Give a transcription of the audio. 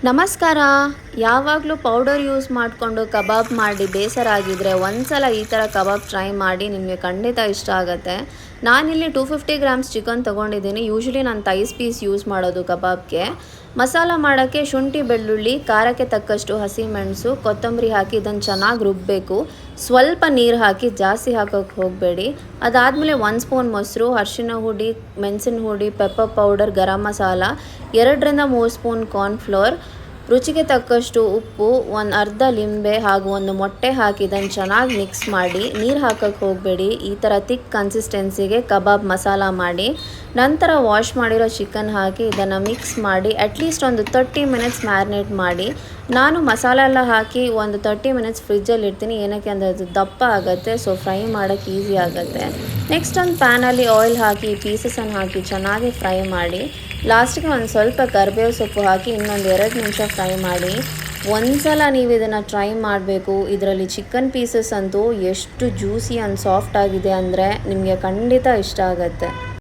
ನಮಸ್ಕಾರ. ಯಾವಾಗಲೂ powder use ಮಾಡಿಕೊಂಡು ಕಬಾಬ್ ಮಾಡಿ ಬೇಸರ ಆಗಿದ್ದರೆ ಒಂದ್ಸಲ ಈ ಥರ ಕಬಾಬ್ ಟ್ರೈ ಮಾಡಿ, ನಿಮಗೆ ಖಂಡಿತ ಇಷ್ಟ ಆಗುತ್ತೆ. ನಾನಿಲ್ಲಿ 250 ಗ್ರಾಮ್ಸ್ ಚಿಕನ್ ತೊಗೊಂಡಿದ್ದೀನಿ. ಯೂಶ್ವಲಿ ನಾನು ಥೈಸ್ ಪೀಸ್ ಯೂಸ್ ಮಾಡೋದು ಕಬಾಬ್ಗೆ. ಮಸಾಲ ಮಾಡೋಕ್ಕೆ ಶುಂಠಿ, ಬೆಳ್ಳುಳ್ಳಿ, ಖಾರಕ್ಕೆ ತಕ್ಕಷ್ಟು ಹಸಿಮೆಣಸು, ಕೊತ್ತಂಬರಿ ಹಾಕಿ ಇದನ್ನು ಚೆನ್ನಾಗಿ ರುಬ್ಬಬೇಕು. ಸ್ವಲ್ಪ ನೀರು ಹಾಕಿ, ಜಾಸ್ತಿ ಹಾಕೋಕ್ಕೆ ಹೋಗಬೇಡಿ. ಅದಾದಮೇಲೆ 1 ಸ್ಪೂನ್ ಮೊಸರು, ಅರಿಶಿನ ಹುಡಿ, ಮೆಣಸಿನ ಹುಡಿ, pepper powder, garam masala, 2ರಿಂದ 3 spoon cornflour, ರುಚಿಗೆ ತಕ್ಕಷ್ಟು ಉಪ್ಪು, ಒಂದು ಅರ್ಧ ಲಿಂಬೆ ಹಾಗೂ ಒಂದು ಮೊಟ್ಟೆ ಹಾಕಿ ಇದನ್ನು ಚೆನ್ನಾಗಿ ಮಿಕ್ಸ್ ಮಾಡಿ. ನೀರು ಹಾಕೋಕ್ಕೆ ಹೋಗಬೇಡಿ. ಈ ಥರ ಥಿಕ್ ಕನ್ಸಿಸ್ಟೆನ್ಸಿಗೆ ಕಬಾಬ್ ಮಸಾಲ ಮಾಡಿ. ನಂತರ ವಾಶ್ ಮಾಡಿರೋ ಚಿಕನ್ ಹಾಕಿ ಇದನ್ನು ಮಿಕ್ಸ್ ಮಾಡಿ ಅಟ್ಲೀಸ್ಟ್ ಒಂದು 30 ಮಿನಿಟ್ಸ್ ಮ್ಯಾರಿನೇಟ್ ಮಾಡಿ. ನಾನು ಮಸಾಲ ಎಲ್ಲ ಹಾಕಿ ಒಂದು 30 ಮಿನಿಟ್ಸ್ ಫ್ರಿಜ್ಜಲ್ಲಿ ಇಡ್ತೀನಿ. ಏನಕ್ಕೆ ಅಂದರೆ ಅದು ದಪ್ಪ ಆಗುತ್ತೆ, ಸೊ ಫ್ರೈ ಮಾಡೋಕ್ಕೆ ಈಸಿ ಆಗುತ್ತೆ. ನೆಕ್ಸ್ಟ್ ಒಂದು ಪ್ಯಾನಲ್ಲಿ ಆಯಿಲ್ ಹಾಕಿ ಪೀಸಸನ್ನು ಹಾಕಿ ಚೆನ್ನಾಗಿ ಫ್ರೈ ಮಾಡಿ. ಲಾಸ್ಟಿಗೆ ಒಂದು ಸ್ವಲ್ಪ ಕರಿಬೇವು ಸೊಪ್ಪು ಹಾಕಿ ಇನ್ನೊಂದು 2 ನಿಮಿಷ ಫ್ರೈ ಮಾಡಿ. ಒಂದ್ಸಲ ನೀವು ಇದನ್ನು ಟ್ರೈ ಮಾಡಬೇಕು. ಇದರಲ್ಲಿ ಚಿಕನ್ ಪೀಸಸ್ ಅಂತೂ ಎಷ್ಟು ಜ್ಯೂಸಿ ಆ್ಯಂಡ್ ಸಾಫ್ಟ್ ಆಗಿದೆ ಅಂದರೆ ನಿಮಗೆ ಖಂಡಿತ ಇಷ್ಟ ಆಗುತ್ತೆ.